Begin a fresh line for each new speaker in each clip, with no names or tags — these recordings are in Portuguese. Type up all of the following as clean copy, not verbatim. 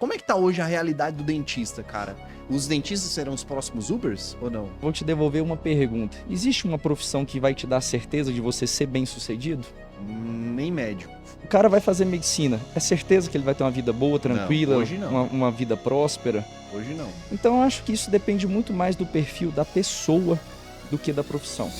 Como é que tá hoje a realidade do dentista, cara? Os dentistas serão os próximos Ubers ou não?
Vou te devolver uma pergunta. Existe uma profissão que vai te dar certeza de você ser bem-sucedido?
Nem médico.
O cara vai fazer medicina. É certeza que ele vai ter uma vida boa, tranquila,
Não, hoje não.
Uma vida próspera?
Hoje não.
Então eu acho que isso depende muito mais do perfil da pessoa do que da profissão.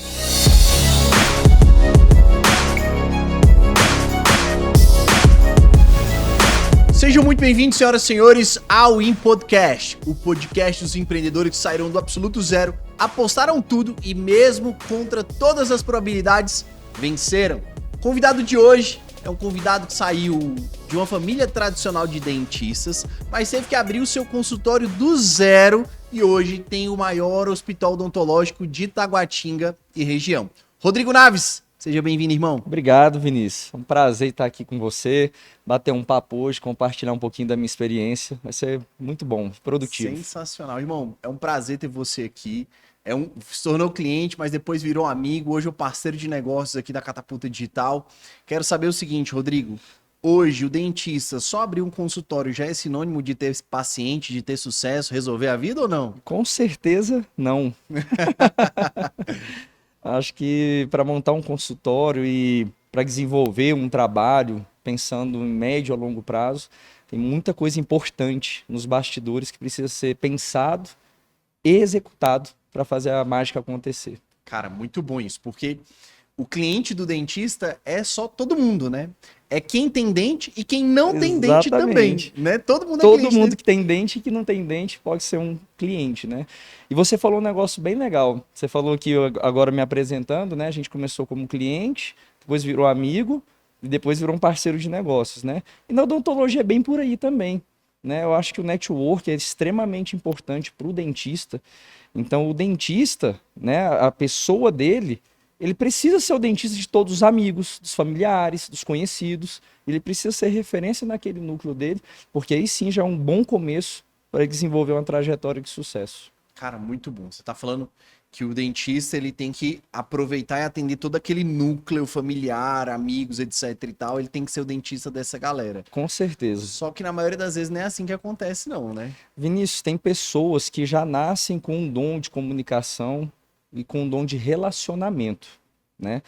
Sejam muito bem-vindos, senhoras e senhores, ao InPodcast, o podcast dos empreendedores que saíram do absoluto zero, apostaram tudo e mesmo contra todas as probabilidades, venceram. O convidado de hoje é um convidado que saiu de uma família tradicional de dentistas, mas teve que abrir o seu consultório do zero e hoje tem o maior hospital odontológico de Taguatinga e região. Rodrigo Naves, seja bem-vindo, irmão.
Obrigado, Vinícius. É um prazer estar aqui com você, bater um papo hoje, compartilhar um pouquinho da minha experiência. Vai ser muito bom, produtivo.
Sensacional, irmão. É um prazer ter você aqui. Se tornou cliente, mas depois virou amigo. Hoje é o parceiro de negócios aqui da Catapulta Digital. Quero saber o seguinte, Rodrigo. Hoje, o dentista só abrir um consultório já é sinônimo de ter paciente, de ter sucesso, resolver a vida ou não?
Com certeza, não. Acho que para montar um consultório e para desenvolver um trabalho, pensando em médio a longo prazo, tem muita coisa importante nos bastidores que precisa ser pensado e executado para fazer a mágica acontecer.
Cara, muito bom isso, porque o cliente do dentista é só todo mundo, né? É quem tem dente e quem não tem dente também, né? Todo mundo é cliente.
Todo mundo que tem dente e que não tem dente pode ser um cliente, né? E você falou um negócio bem legal. Você falou que agora me apresentando, né? A gente começou como cliente, depois virou amigo e depois virou um parceiro de negócios, né? E na odontologia é bem por aí também, né? Eu acho que o network é extremamente importante para o dentista. Então o dentista, né? A pessoa dele, ele precisa ser o dentista de todos os amigos, dos familiares, dos conhecidos. Ele precisa ser referência naquele núcleo dele, porque aí sim já é um bom começo para desenvolver uma trajetória de sucesso.
Cara, muito bom. Você tá falando que o dentista ele tem que aproveitar e atender todo aquele núcleo familiar, amigos, etc e tal. Ele tem que ser o dentista dessa galera.
Com certeza.
Só que na maioria das vezes não é assim que acontece, não, né?
Vinícius, tem pessoas que já nascem com um dom de comunicação e com um dom de relacionamento, né?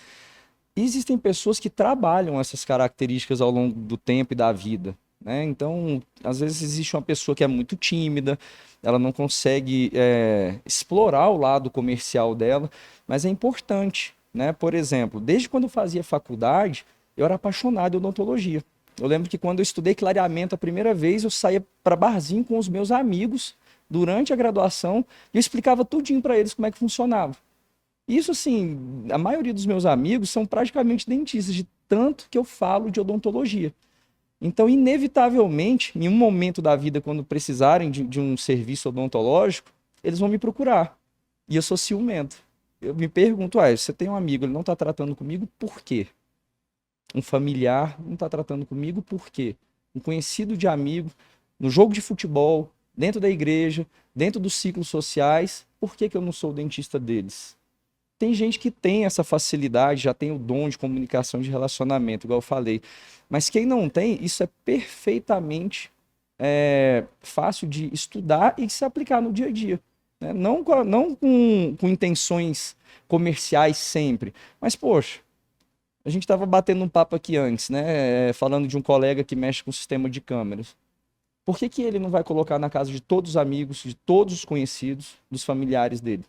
E existem pessoas que trabalham essas características ao longo do tempo e da vida, né? Então, às vezes existe uma pessoa que é muito tímida, ela não consegue explorar o lado comercial dela, mas é importante, né? Por exemplo, desde quando eu fazia faculdade, eu era apaixonado em odontologia. Eu lembro que quando eu estudei clareamento a primeira vez, eu saía para barzinho com os meus amigos durante a graduação e eu explicava tudinho para eles como é que funcionava. Isso, assim, a maioria dos meus amigos são praticamente dentistas, de tanto que eu falo de odontologia. Então, inevitavelmente, em um momento da vida, quando precisarem de um serviço odontológico, eles vão me procurar. E eu sou ciumento. Eu me pergunto, você tem um amigo, ele não está tratando comigo, por quê? Um familiar não está tratando comigo, por quê? Um conhecido de amigo, no jogo de futebol, dentro da igreja, dentro dos ciclos sociais, por que eu não sou o dentista deles? Tem gente que tem essa facilidade, já tem o dom de comunicação, de relacionamento, igual eu falei. Mas quem não tem, isso é perfeitamente fácil de estudar e de se aplicar no dia a dia, né? Não com intenções comerciais sempre. Mas, poxa, a gente estava batendo um papo aqui antes, né? Falando de um colega que mexe com o sistema de câmeras. Por que ele não vai colocar na casa de todos os amigos, de todos os conhecidos, dos familiares dele?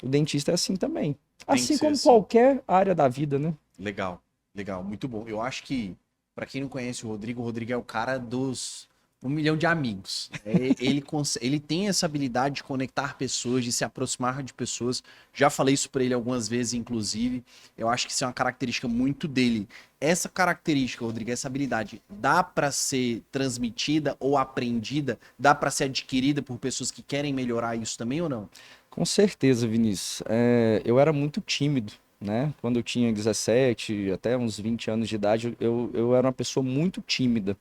O dentista é assim também. Assim como qualquer área da vida, né?
Legal, legal, muito bom. Eu acho que, pra quem não conhece o Rodrigo é o cara dos 1 milhão de amigos. Ele tem essa habilidade de conectar pessoas, de se aproximar de pessoas. Já falei isso pra ele algumas vezes, inclusive. Eu acho que isso é uma característica muito dele. Essa característica, Rodrigo, essa habilidade, dá pra ser transmitida ou aprendida? Dá pra ser adquirida por pessoas que querem melhorar isso também ou não?
Com certeza, Vinícius. Eu era muito tímido, né? Quando eu tinha 17, até uns 20 anos de idade, eu era uma pessoa muito tímida.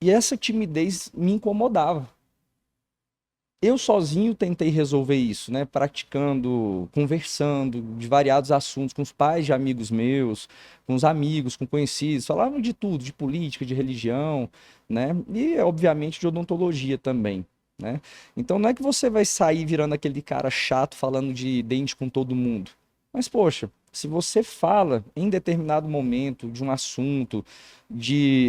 E essa timidez me incomodava. Eu sozinho tentei resolver isso, né? Praticando, conversando de variados assuntos com os pais de amigos meus, com os amigos, com conhecidos, falavam de tudo, de política, de religião, né? E, obviamente, de odontologia também, né? Então, não é que você vai sair virando aquele cara chato falando de dente com todo mundo. Mas, poxa, se você fala em determinado momento de um assunto,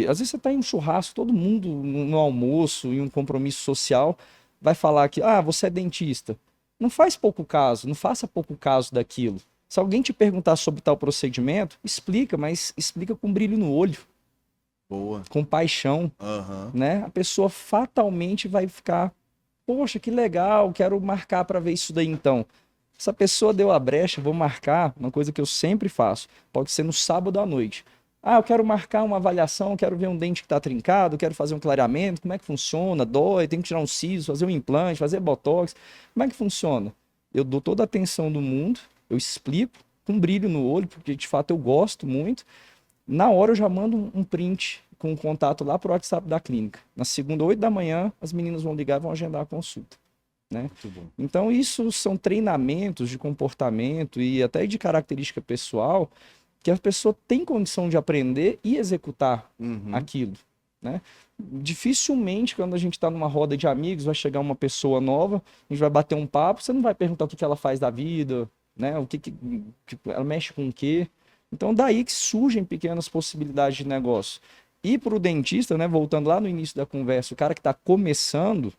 às vezes você está em um churrasco, todo mundo no almoço, em um compromisso social vai falar que, você é dentista. Não faz pouco caso, não faça pouco caso daquilo. Se alguém te perguntar sobre tal procedimento, explica, mas explica com brilho no olho.
Boa.
Com paixão, né? A pessoa fatalmente vai ficar, poxa, que legal, quero marcar para ver isso daí então. Se a pessoa deu a brecha, vou marcar, uma coisa que eu sempre faço, pode ser no sábado à noite. Eu quero marcar uma avaliação, quero ver um dente que está trincado, quero fazer um clareamento, como é que funciona? Dói, tem que tirar um siso, fazer um implante, fazer botox. Como é que funciona? Eu dou toda a atenção do mundo, eu explico, com brilho no olho, porque de fato eu gosto muito. Na hora eu já mando um print com um contato lá pro WhatsApp da clínica. Na segunda, 8 da manhã, as meninas vão ligar e vão agendar a consulta. Né?
Muito bom.
Então isso são treinamentos de comportamento e até de característica pessoal que a pessoa tem condição de aprender e executar aquilo, né? Dificilmente, quando a gente está numa roda de amigos, vai chegar uma pessoa nova, a gente vai bater um papo, você não vai perguntar o que ela faz da vida, né? O que ela mexe com o quê. Então, daí que surgem pequenas possibilidades de negócio. E para o dentista, né, voltando lá no início da conversa, o cara que está começando,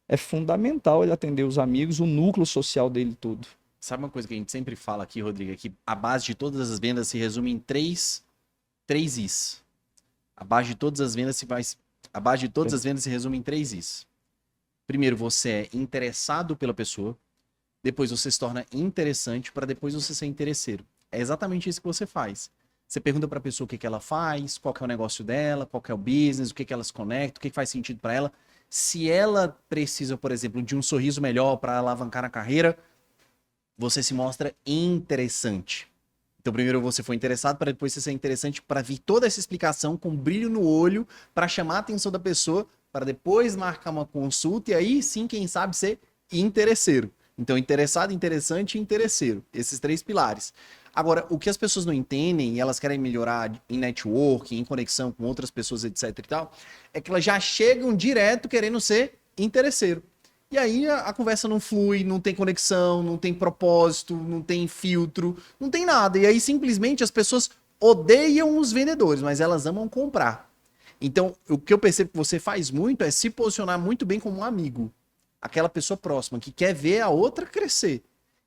é fundamental ele atender os amigos, o núcleo social dele todo.
Sabe uma coisa que a gente sempre fala aqui, Rodrigo? É que a base de todas as vendas se resume em três Is. A base de todas as vendas se resume em 3 Is. Primeiro, você é interessado pela pessoa. Depois você se torna interessante para depois você ser interesseiro. É exatamente isso que você faz. Você pergunta para a pessoa o que ela faz, qual que é o negócio dela, qual que é o business, o que ela se conecta, o que faz sentido para ela. Se ela precisa, por exemplo, de um sorriso melhor para alavancar na carreira, você se mostra interessante. Então, primeiro você foi interessado, para depois você ser interessante, para vir toda essa explicação com brilho no olho, para chamar a atenção da pessoa, para depois marcar uma consulta e aí sim, quem sabe, ser interesseiro. Então, interessado, interessante e interesseiro. Esses 3 pilares. Agora, o que as pessoas não entendem e elas querem melhorar em networking, em conexão com outras pessoas, etc e tal, é que elas já chegam direto querendo ser interesseiro. E aí a conversa não flui, não tem conexão, não tem propósito, não tem filtro, não tem nada. E aí simplesmente as pessoas odeiam os vendedores, mas elas amam comprar. Então, o que eu percebo que você faz muito é se posicionar muito bem como um amigo. Aquela pessoa próxima que quer ver a outra crescer.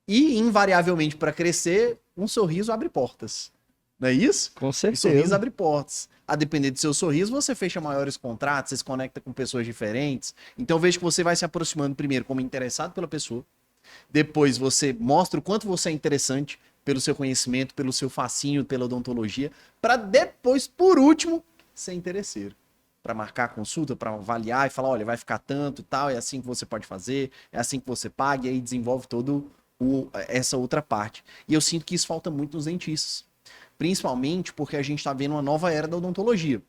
E, invariavelmente, para crescer, um sorriso abre portas. Não é isso?
Com certeza.
E sorriso abre portas. A depender do seu sorriso, você fecha maiores contratos, você se conecta com pessoas diferentes. Então, vejo que você vai se aproximando primeiro como interessado pela pessoa. Depois, você mostra o quanto você é interessante pelo seu conhecimento, pelo seu fascínio, pela odontologia. Para depois, por último, ser interesseiro. Para marcar a consulta, para avaliar e falar, olha, vai ficar tanto e tal, é assim que você pode fazer, é assim que você paga, e aí desenvolve todo essa outra parte. E eu sinto que isso falta muito nos dentistas. Principalmente porque a gente está vendo uma nova era da odontologia.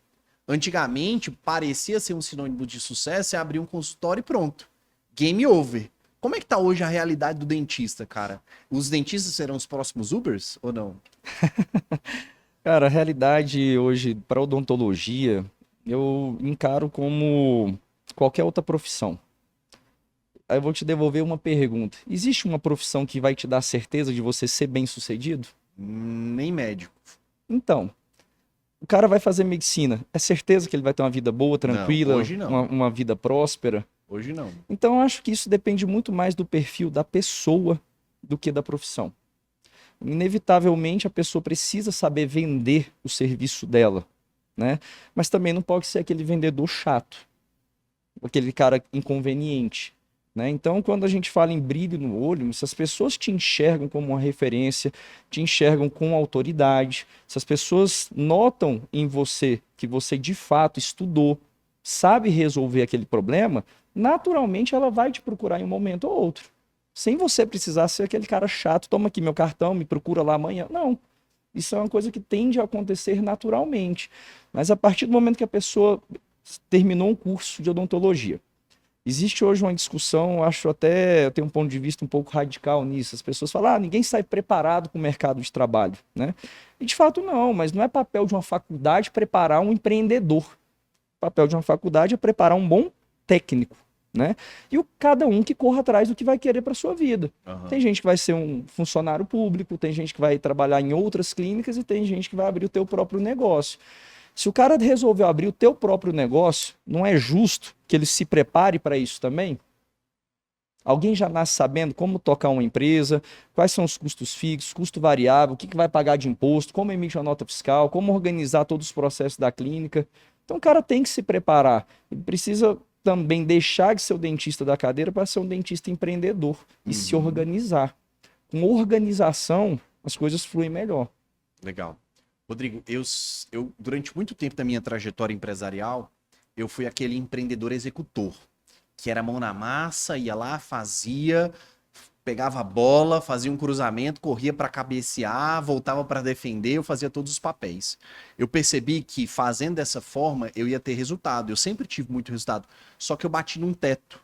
Antigamente, parecia ser um sinônimo de sucesso, é abrir um consultório e pronto. Game over. Como é que tá hoje a realidade do dentista, cara? Os dentistas serão os próximos Ubers ou não?
Cara, a realidade hoje para odontologia, eu encaro como qualquer outra profissão. Aí eu vou te devolver uma pergunta. Existe uma profissão que vai te dar certeza de você ser bem-sucedido?
Nem médico.
Então, o cara vai fazer medicina. É certeza que ele vai ter uma vida boa, tranquila,
Não, hoje não.
Uma vida próspera?
Hoje não.
Então, eu acho que isso depende muito mais do perfil da pessoa do que da profissão. Inevitavelmente, a pessoa precisa saber vender o serviço dela, né? Mas também não pode ser aquele vendedor chato, aquele cara inconveniente. Né? Então, quando a gente fala em brilho no olho, se as pessoas te enxergam como uma referência, te enxergam com autoridade, se as pessoas notam em você que você de fato estudou, sabe resolver aquele problema, naturalmente ela vai te procurar em um momento ou outro. Sem você precisar ser aquele cara chato, toma aqui meu cartão, me procura lá amanhã. Não. Isso é uma coisa que tende a acontecer naturalmente. Mas a partir do momento que a pessoa terminou um curso de odontologia, Existe hoje uma discussão, eu tenho um ponto de vista um pouco radical nisso. As pessoas falam, ninguém sai preparado para o mercado de trabalho, né? E de fato não, mas não é papel de uma faculdade preparar um empreendedor. O papel de uma faculdade é preparar um bom técnico, né? E cada um que corra atrás do que vai querer para sua vida. Tem gente que vai ser um funcionário público, tem gente que vai trabalhar em outras clínicas e tem gente que vai abrir o teu próprio negócio. Se o cara resolveu abrir o teu próprio negócio, não é justo que ele se prepare para isso também? Alguém já nasce sabendo como tocar uma empresa, quais são os custos fixos, custo variável, o que vai pagar de imposto, como emite uma nota fiscal, como organizar todos os processos da clínica. Então o cara tem que se preparar. Ele precisa também deixar de ser o dentista da cadeira para ser um dentista empreendedor e se organizar. Com organização, as coisas fluem melhor.
Legal. Rodrigo, eu durante muito tempo da minha trajetória empresarial, eu fui aquele empreendedor executor, que era mão na massa, ia lá, fazia, pegava a bola, fazia um cruzamento, corria para cabecear, voltava para defender, eu fazia todos os papéis. Eu percebi que fazendo dessa forma eu ia ter resultado, eu sempre tive muito resultado, só que eu bati num teto.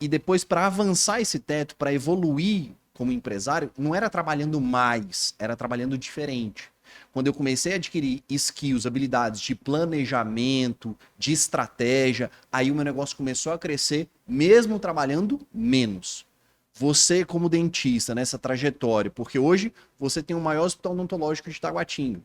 E depois, para avançar esse teto, para evoluir como empresário, não era trabalhando mais, era trabalhando diferente. Quando eu comecei a adquirir skills, habilidades de planejamento, de estratégia, aí o meu negócio começou a crescer, mesmo trabalhando menos. Você como dentista, nessa trajetória, porque hoje você tem o maior hospital odontológico de Taguatinga.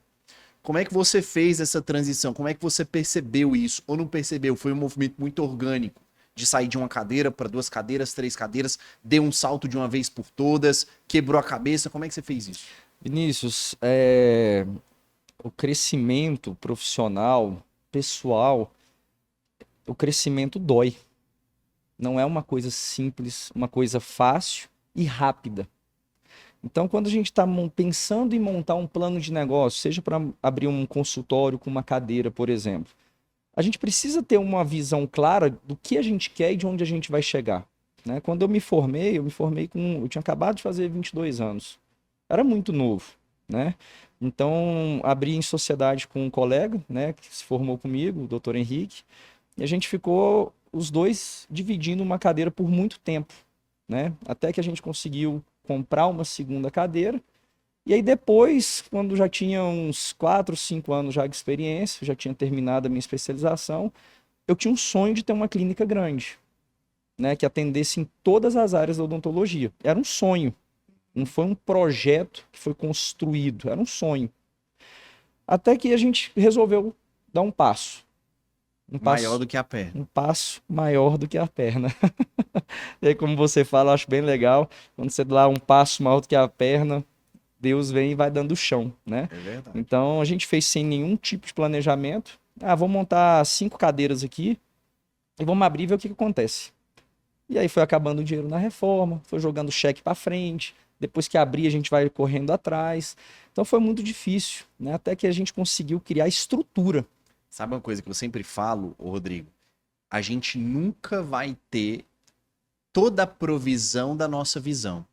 Como é que você fez essa transição? Como é que você percebeu isso? Ou não percebeu? Foi um movimento muito orgânico, de sair de uma cadeira para 2 cadeiras, 3 cadeiras, deu um salto de uma vez por todas, quebrou a cabeça. Como é que você fez isso?
Vinícius, o crescimento profissional, pessoal, o crescimento dói. Não é uma coisa simples, uma coisa fácil e rápida. Então, quando a gente está pensando em montar um plano de negócio, seja para abrir um consultório com uma cadeira, por exemplo, a gente precisa ter uma visão clara do que a gente quer e de onde a gente vai chegar, né? Quando eu me formei eu tinha acabado de fazer 22 anos. Era muito novo, né? Então, abri em sociedade com um colega, né, que se formou comigo, o doutor Henrique, e a gente ficou os dois dividindo uma cadeira por muito tempo, né? Até que a gente conseguiu comprar uma segunda cadeira. E aí depois, quando já tinha uns 4, 5 anos já de experiência, já tinha terminado a minha especialização, eu tinha um sonho de ter uma clínica grande, né, que atendesse em todas as áreas da odontologia. Era um sonho. Não foi um projeto que foi construído, era um sonho. Até que a gente resolveu dar um passo.
Maior do que a perna.
Um passo maior do que a perna. E aí, como você fala, eu acho bem legal. Quando você dá um passo maior do que a perna, Deus vem e vai dando chão, né?
É verdade.
Então, a gente fez sem nenhum tipo de planejamento. Vamos montar 5 cadeiras aqui e vamos abrir e ver o que acontece. E aí foi acabando o dinheiro na reforma, foi jogando cheque para frente. Depois que abrir, a gente vai correndo atrás. Então foi muito difícil, né? Até que a gente conseguiu criar estrutura.
Sabe uma coisa que eu sempre falo, Rodrigo? A gente nunca vai ter toda a provisão da nossa visão.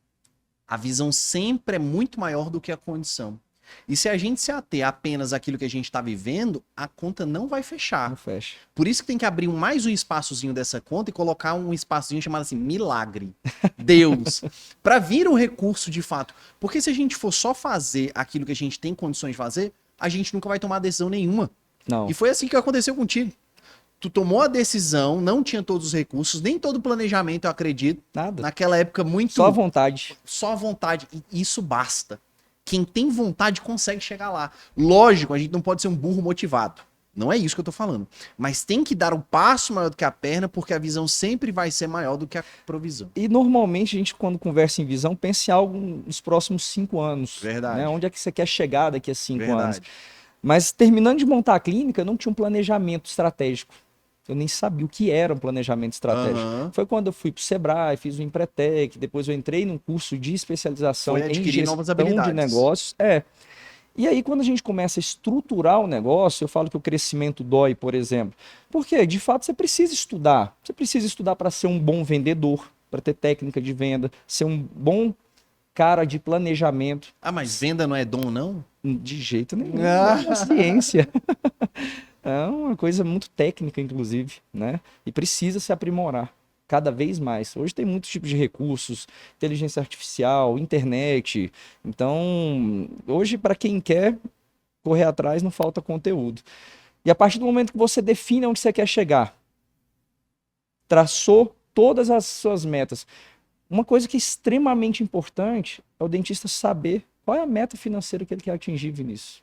A visão sempre é muito maior do que a condição. E se a gente se ater apenas àquilo que a gente está vivendo, a conta não vai fechar.
Não fecha.
Por isso que tem que abrir mais um espaçozinho dessa conta e colocar um espaçozinho chamado assim, milagre. Deus. Para vir um recurso de fato. Porque se a gente for só fazer aquilo que a gente tem condições de fazer, a gente nunca vai tomar decisão nenhuma.
Não.
E foi assim que aconteceu contigo. Tu tomou a decisão, não tinha todos os recursos, nem todo o planejamento, eu acredito.
Nada.
Naquela época, muito...
Só a vontade.
Só a vontade. E isso basta. Quem tem vontade consegue chegar lá. Lógico, a gente não pode ser um burro motivado. Não é isso que eu tô falando. Mas tem que dar um passo maior do que a perna, porque a visão sempre vai ser maior do que a provisão.
E normalmente a gente, quando conversa em visão, pensa em algo nos próximos 5 anos.
Verdade.
Né? Onde é que você quer chegar daqui a 5
Verdade.
anos? Mas terminando de montar a clínica, não tinha um planejamento estratégico. Eu nem sabia o que era um planejamento estratégico. Foi quando eu fui para o Sebrae, fiz o Empretec, depois eu entrei num curso de especialização em gestão
novas habilidades.
de negócios. E aí, quando a gente começa a estruturar o negócio, eu falo que o crescimento dói, por exemplo. Porque, de fato, você precisa estudar. Você precisa estudar para ser um bom vendedor, para ter técnica de venda, ser um bom cara de planejamento.
Mas venda não é dom, não?
De jeito nenhum. É uma ciência. É uma coisa muito técnica, inclusive, né? E precisa se aprimorar. cada vez mais. Hoje tem muitos tipos de recursos, inteligência artificial, internet. Então, hoje, para quem quer correr atrás, não falta conteúdo. E a partir do momento que você define onde você quer chegar, traçou todas as suas metas. Uma coisa que é extremamente importante é o dentista saber qual é a meta financeira que ele quer atingir, Vinícius.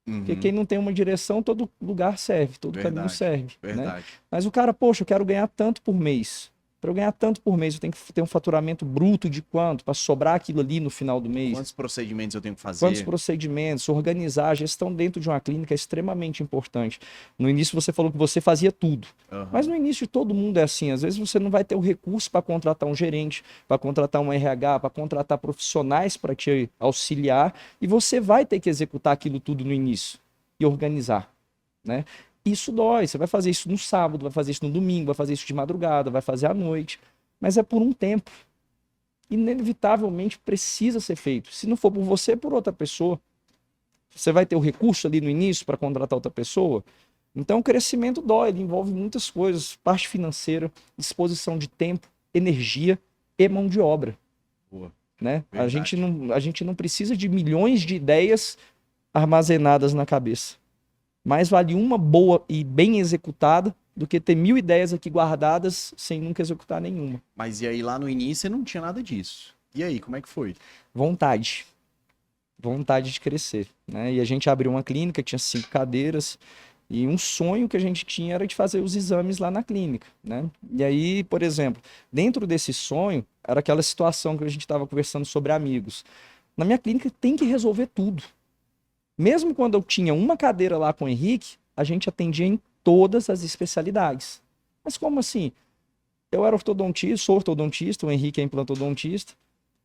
Porque quem não tem uma direção, todo lugar serve, todo caminho serve. Né? Mas o cara, poxa, eu quero ganhar tanto por mês. Para eu ganhar tanto por mês, eu tenho que ter um faturamento bruto de quanto? Para sobrar aquilo ali no final do mês.
Quantos procedimentos eu tenho que fazer?
Quantos procedimentos, organizar, a gestão dentro de uma clínica é extremamente importante. No início você falou que você fazia tudo. Mas no início todo mundo é assim. Às vezes você não vai ter o recurso para contratar um gerente, para contratar um RH, para contratar profissionais para te auxiliar. E você vai ter que executar aquilo tudo no início e organizar, né? Isso dói, você vai fazer isso no sábado, vai fazer isso no domingo, vai fazer isso de madrugada, vai fazer à noite, mas é por um tempo. Inevitavelmente precisa ser feito. Se não for por você, é por outra pessoa. Você vai ter o recurso ali no início para contratar outra pessoa. Então o crescimento dói, ele envolve muitas coisas, parte financeira, disposição de tempo, energia e mão de obra.
Boa.
Né? A gente não precisa de milhões de ideias armazenadas na cabeça. Mais vale uma boa e bem executada do que ter 1000 ideias aqui guardadas sem nunca executar nenhuma.
Mas e aí lá no início não tinha nada disso. E aí, como é que foi?
Vontade. Vontade de crescer. Né? E a gente abriu uma clínica, tinha 5 cadeiras, e um sonho que a gente tinha era de fazer os exames lá na clínica. Né? E aí, por exemplo, dentro desse sonho, era aquela situação que a gente estava conversando sobre amigos. Na minha clínica tem que resolver tudo. Mesmo quando eu tinha uma cadeira lá com o Henrique, a gente atendia em todas as especialidades. Mas como assim? Eu era ortodontista, sou ortodontista, o Henrique é implantodontista,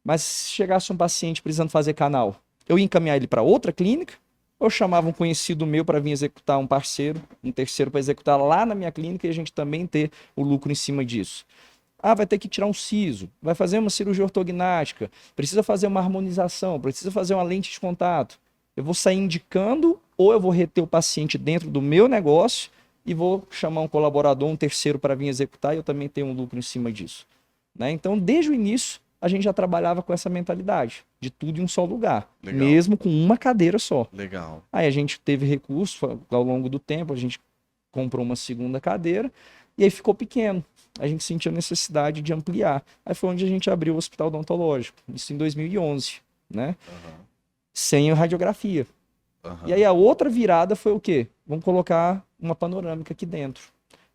mas se chegasse um paciente precisando fazer canal, eu ia encaminhar ele para outra clínica, ou eu chamava um conhecido meu para vir executar, um parceiro, um terceiro para executar lá na minha clínica e a gente também ter o lucro em cima disso. Ah, vai ter que tirar um siso, vai fazer uma cirurgia ortognática, precisa fazer uma harmonização, precisa fazer uma lente de contato. Eu vou sair indicando ou eu vou reter o paciente dentro do meu negócio e vou chamar um colaborador, um terceiro para vir executar e eu também tenho um lucro em cima disso. Né? Então, desde o início, a gente já trabalhava com essa mentalidade de tudo em um só lugar,
Legal.
Mesmo com uma cadeira só.
Legal.
Aí a gente teve recurso ao longo do tempo, a gente comprou uma segunda cadeira e aí ficou pequeno. A gente sentiu a necessidade de ampliar. Aí foi onde a gente abriu o hospital odontológico, isso em 2011, né? Sem radiografia. E aí a outra virada foi o quê? Vamos colocar uma panorâmica aqui dentro.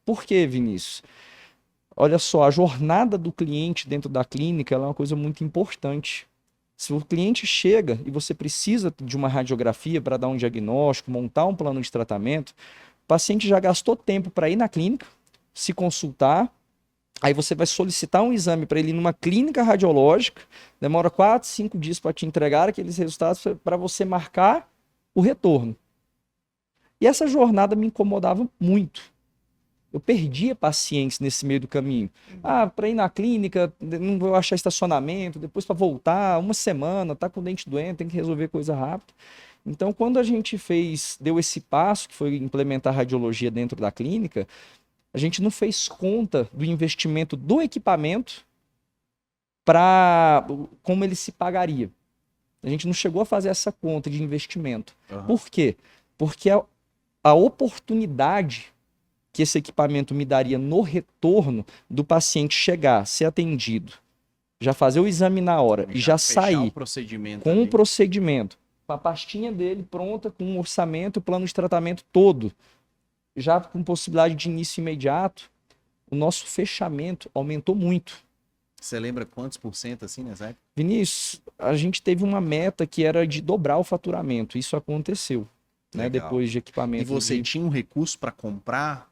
Por quê, Vinícius? Olha só, a jornada do cliente dentro da clínica ela é uma coisa muito importante. Se o cliente chega e você precisa de uma radiografia para dar um diagnóstico, montar um plano de tratamento, o paciente já gastou tempo para ir na clínica, se consultar, aí você vai solicitar um exame para ele ir numa clínica radiológica, demora 4, 5 dias para te entregar aqueles resultados para você marcar o retorno. E essa jornada me incomodava muito. Eu perdia pacientes nesse meio do caminho. Ah, para ir na clínica, não vou achar estacionamento, depois para voltar, uma semana, tá com o dente doente, tem que resolver coisa rápida. Então, quando a gente deu esse passo, que foi implementar a radiologia dentro da clínica, a gente não fez conta do investimento do equipamento para como ele se pagaria. A gente não chegou a fazer essa conta de investimento. Por quê? Porque a oportunidade que esse equipamento me daria no retorno do paciente chegar, ser atendido, já fazer o exame na hora e já sair com o procedimento, com a pastinha dele pronta, com um orçamento, o plano de tratamento todo, já com possibilidade de início imediato, o nosso fechamento aumentou muito.
Você lembra quantos por cento assim, né, Zé?
Vinícius, a gente teve uma meta que era de dobrar o faturamento. Isso aconteceu, né, depois de equipamento.
E você tinha um recurso para comprar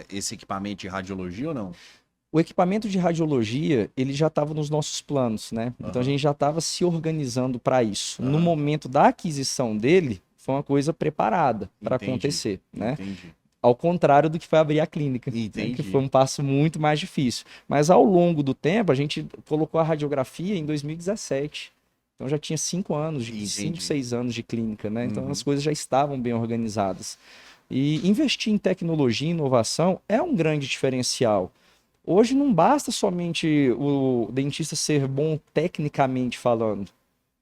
esse equipamento de radiologia ou não?
O equipamento de radiologia, ele já estava nos nossos planos, né? Então a gente já estava se organizando para isso. No momento da aquisição dele, foi uma coisa preparada para acontecer, né?
Entendi.
Ao contrário do que foi abrir a clínica, né? Que foi um passo muito mais difícil. Mas ao longo do tempo, a gente colocou a radiografia em 2017. Então já tinha 5 anos, 5, 6 anos de clínica, né? Então as coisas já estavam bem organizadas. E investir em tecnologia e inovação é um grande diferencial. Hoje não basta somente o dentista ser bom tecnicamente falando,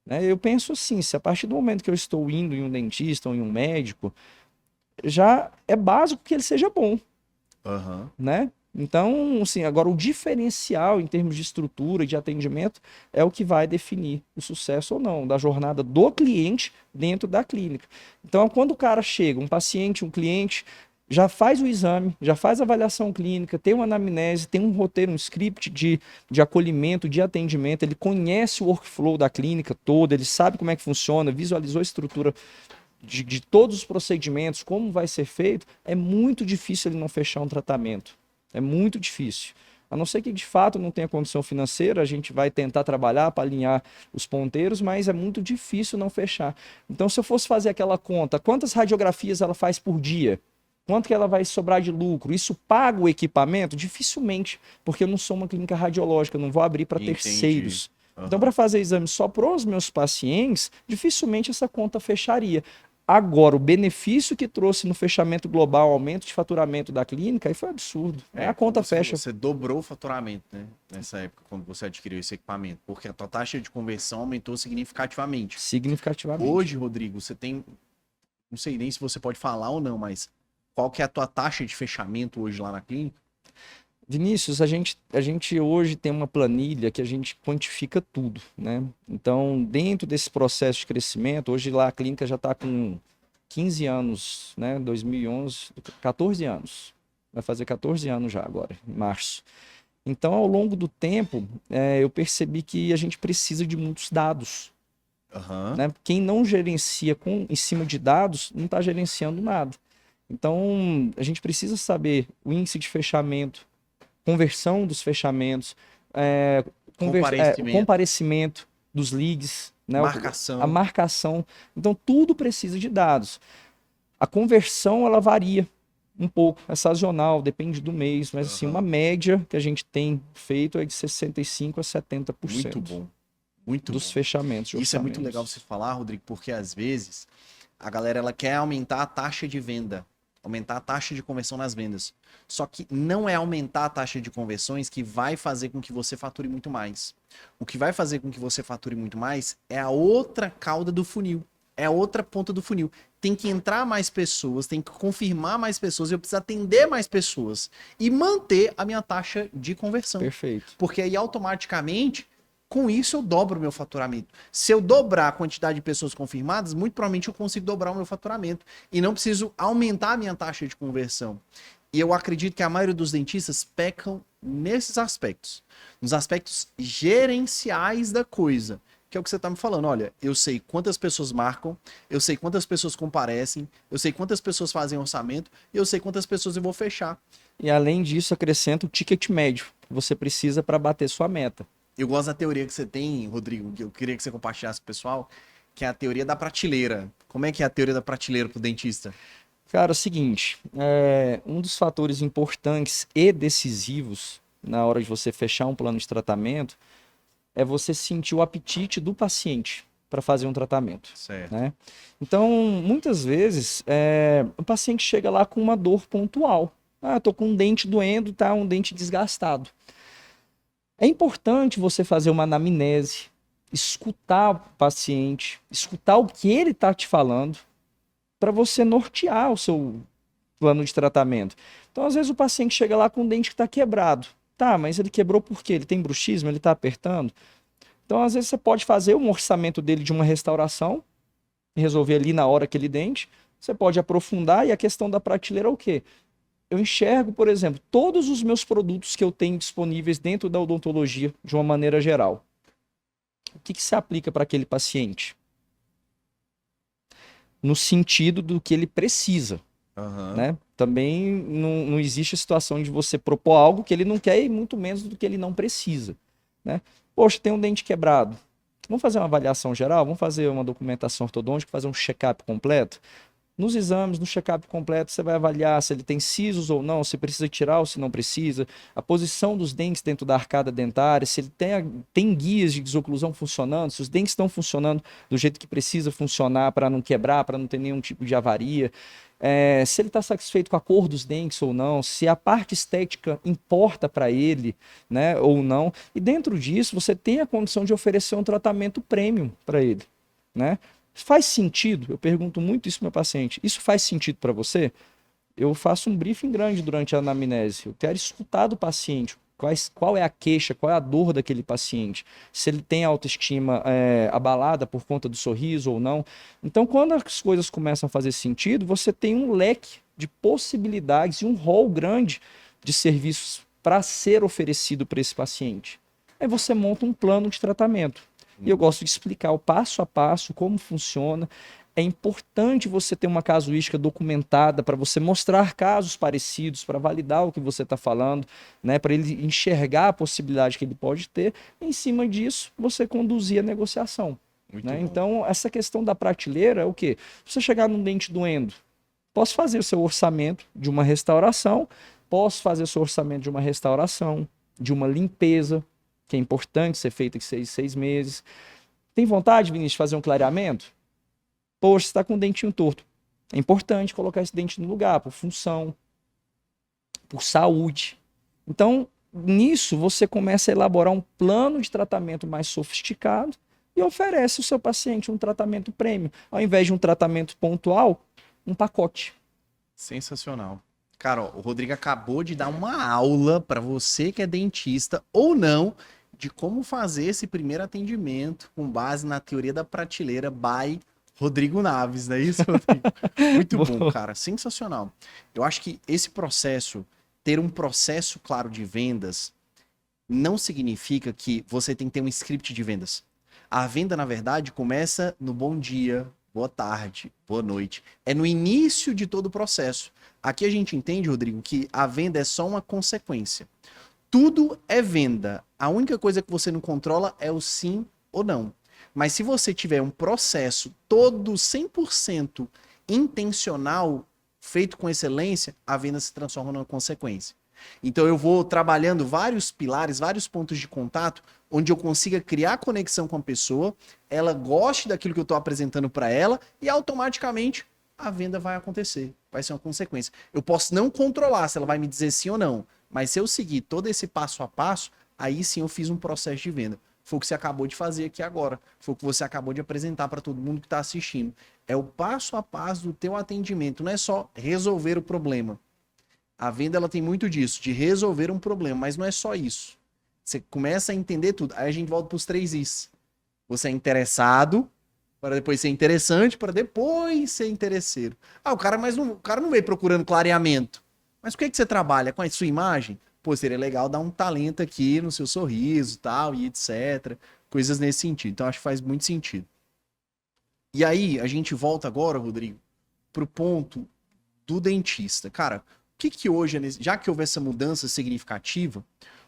né? Eu penso assim, se a partir do momento que eu estou indo em um dentista ou em um médico, já é básico que ele seja bom,
Aham.
né? Então, assim, agora o diferencial em termos de estrutura e de atendimento é o que vai definir o sucesso ou não da jornada do cliente dentro da clínica. Então, quando o cara chega, um paciente, um cliente, já faz o exame, já faz a avaliação clínica, tem uma anamnese, tem um roteiro, um script de acolhimento, de atendimento, ele conhece o workflow da clínica toda, ele sabe como é que funciona, visualizou a estrutura de todos os procedimentos, como vai ser feito, é muito difícil ele não fechar um tratamento. É muito difícil. A não ser que de fato não tenha condição financeira, a gente vai tentar trabalhar para alinhar os ponteiros, mas é muito difícil não fechar. Então, se eu fosse fazer aquela conta, quantas radiografias ela faz por dia? Quanto que ela vai sobrar de lucro? Isso paga o equipamento? Dificilmente, porque eu não sou uma clínica radiológica, eu não vou abrir para
Entendi.
terceiros. Então,
Aham.
para fazer exame só para os meus pacientes, dificilmente essa conta fecharia. Agora, o benefício que trouxe no fechamento global, aumento de faturamento da clínica, aí foi absurdo. Aí a conta
Como
fecha.
você dobrou o faturamento, né? Nessa época, quando você adquiriu esse equipamento. Porque a tua taxa de conversão aumentou significativamente.
Significativamente.
Hoje, Rodrigo, você tem. Não sei nem se você pode falar ou não, mas qual que é a tua taxa de fechamento hoje lá na clínica?
Vinícius, a gente hoje tem uma planilha que a gente quantifica tudo, né? Então, dentro desse processo de crescimento, hoje lá a clínica já está com 15 anos, né? 2011, 14 anos. Vai fazer 14 anos já agora, em março. Então, ao longo do tempo, eu percebi que a gente precisa de muitos dados,
Aham.
né? Quem não gerencia em cima de dados, não está gerenciando nada. Então, a gente precisa saber o índice de fechamento, conversão dos fechamentos, o comparecimento dos leads, né?
Marcação.
A marcação. Então, tudo precisa de dados. A conversão, ela varia um pouco, é sazonal, depende do mês, mas assim, uma média que a gente tem feito é de 65% a 70%
Muito bom. Muito
dos
bom.
fechamentos de
Isso é muito
orçamentos.
legal você falar, Rodrigo, porque às vezes a galera ela quer aumentar a taxa de venda, aumentar a taxa de conversão nas vendas. Só que não é aumentar a taxa de conversões que vai fazer com que você fature muito mais. O que vai fazer com que você fature muito mais é a outra cauda do funil. É a outra ponta do funil. Tem que entrar mais pessoas, tem que confirmar mais pessoas, eu preciso atender mais pessoas e manter a minha taxa de conversão.
Perfeito.
Porque aí automaticamente, com isso eu dobro o meu faturamento. Se eu dobrar a quantidade de pessoas confirmadas, muito provavelmente eu consigo dobrar o meu faturamento e não preciso aumentar a minha taxa de conversão. E eu acredito que a maioria dos dentistas pecam nesses aspectos, nos aspectos gerenciais da coisa, que é o que você está me falando. Olha, eu sei quantas pessoas marcam, eu sei quantas pessoas comparecem, eu sei quantas pessoas fazem orçamento, e eu sei quantas pessoas eu vou fechar.
E além disso, acrescenta o ticket médio que você precisa para bater sua meta.
Eu gosto da teoria que você tem, Rodrigo, que eu queria que você compartilhasse com o pessoal, que é a teoria da prateleira. Como é que é a teoria da prateleira para o dentista?
Cara, é o seguinte, um dos fatores importantes e decisivos na hora de você fechar um plano de tratamento é você sentir o apetite do paciente para fazer um tratamento,
Certo.
né? Então, muitas vezes, o paciente chega lá com uma dor pontual. Ah, eu tô com um dente doendo, tá? Um dente desgastado. É importante você fazer uma anamnese, escutar o paciente, escutar o que ele está te falando, para você nortear o seu plano de tratamento. Então, às vezes, o paciente chega lá com um dente que está quebrado. Tá, mas ele quebrou por quê? Ele tem bruxismo? Ele está apertando? Então, às vezes, você pode fazer um orçamento dele de uma restauração, resolver ali na hora aquele dente. Você pode aprofundar, e a questão da prateleira é o quê? Eu enxergo, por exemplo, todos os meus produtos que eu tenho disponíveis dentro da odontologia, de uma maneira geral. O que se aplica para aquele paciente? No sentido do que ele precisa.
Uhum.
Né? Também não existe a situação de você propor algo que ele não quer e muito menos do que ele não precisa. Né? Poxa, tem um dente quebrado. Vamos fazer uma avaliação geral? Vamos fazer uma documentação ortodôntica, fazer um check-up completo? Nos exames, no check-up completo, você vai avaliar se ele tem sisos ou não, se precisa tirar ou se não precisa, a posição dos dentes dentro da arcada dentária, se ele tem guias de desoclusão funcionando, se os dentes estão funcionando do jeito que precisa funcionar para não quebrar, para não ter nenhum tipo de avaria. se ele está satisfeito com a cor dos dentes ou não, se a parte estética importa para ele, né, ou não. E dentro disso, você tem a condição de oferecer um tratamento premium para ele, né? Faz sentido? Eu pergunto muito isso pro meu paciente. Isso faz sentido para você? Eu faço um briefing grande durante a anamnese. Eu quero escutar do paciente qual é a queixa, qual é a dor daquele paciente, se ele tem autoestima abalada por conta do sorriso ou não. Então, quando as coisas começam a fazer sentido, você tem um leque de possibilidades e um rol grande de serviços para ser oferecido para esse paciente. Aí você monta um plano de tratamento. E eu gosto de explicar o passo a passo, como funciona. É importante você ter uma casuística documentada para você mostrar casos parecidos, para validar o que você está falando, né? Para ele enxergar a possibilidade que ele pode ter. Em cima disso, você conduzir a negociação. Né? Então, essa questão da prateleira é o quê? Você chegar num dente doendo, posso fazer o seu orçamento de uma restauração, posso fazer o seu orçamento de uma restauração, de uma limpeza, que é importante ser feita em 6 meses. Tem vontade, Vinícius, de fazer um clareamento? Poxa, você está com o dentinho torto. É importante colocar esse dente no lugar, por função, por saúde. Então, nisso, você começa a elaborar um plano de tratamento mais sofisticado e oferece ao seu paciente um tratamento premium. Ao invés de um tratamento pontual, um pacote.
Sensacional. Cara, ó, o Rodrigo acabou de dar uma aula para você que é dentista ou não, de como fazer esse primeiro atendimento com base na teoria da prateleira by Rodrigo Naves, não é isso, Rodrigo? Muito bom, cara. Sensacional. Eu acho que esse processo, ter um processo claro de vendas, não significa que você tem que ter um script de vendas. A venda, na verdade, começa no bom dia, boa tarde, boa noite. É no início de todo o processo. Aqui a gente entende, Rodrigo, que a venda é só uma consequência. Tudo é venda. A única coisa que você não controla é o sim ou não. Mas se você tiver um processo todo 100% intencional, feito com excelência, a venda se transforma numa consequência. Então eu vou trabalhando vários pilares, vários pontos de contato, onde eu consiga criar conexão com a pessoa, ela goste daquilo que eu estou apresentando para ela e automaticamente a venda vai acontecer, vai ser uma consequência. Eu posso não controlar se ela vai me dizer sim ou não, mas se eu seguir todo esse passo a passo, aí sim eu fiz um processo de venda. Foi o que você acabou de fazer aqui agora. Foi o que você acabou de apresentar para todo mundo que está assistindo. É o passo a passo do teu atendimento. Não é só resolver o problema. A venda ela tem muito disso, de resolver um problema, mas não é só isso. Você começa a entender tudo. Aí a gente volta para os 3 Is. Você é interessado, para depois ser interessante, para depois ser interesseiro. Ah, o cara não veio procurando clareamento. Mas o que você trabalha? Com a sua imagem? Pô, seria legal dar um talento aqui no seu sorriso, tal, e etc. Coisas nesse sentido. Então, acho que faz muito sentido. E aí, a gente volta agora, Rodrigo, pro ponto do dentista. Cara, o que hoje, já que houve essa mudança significativa,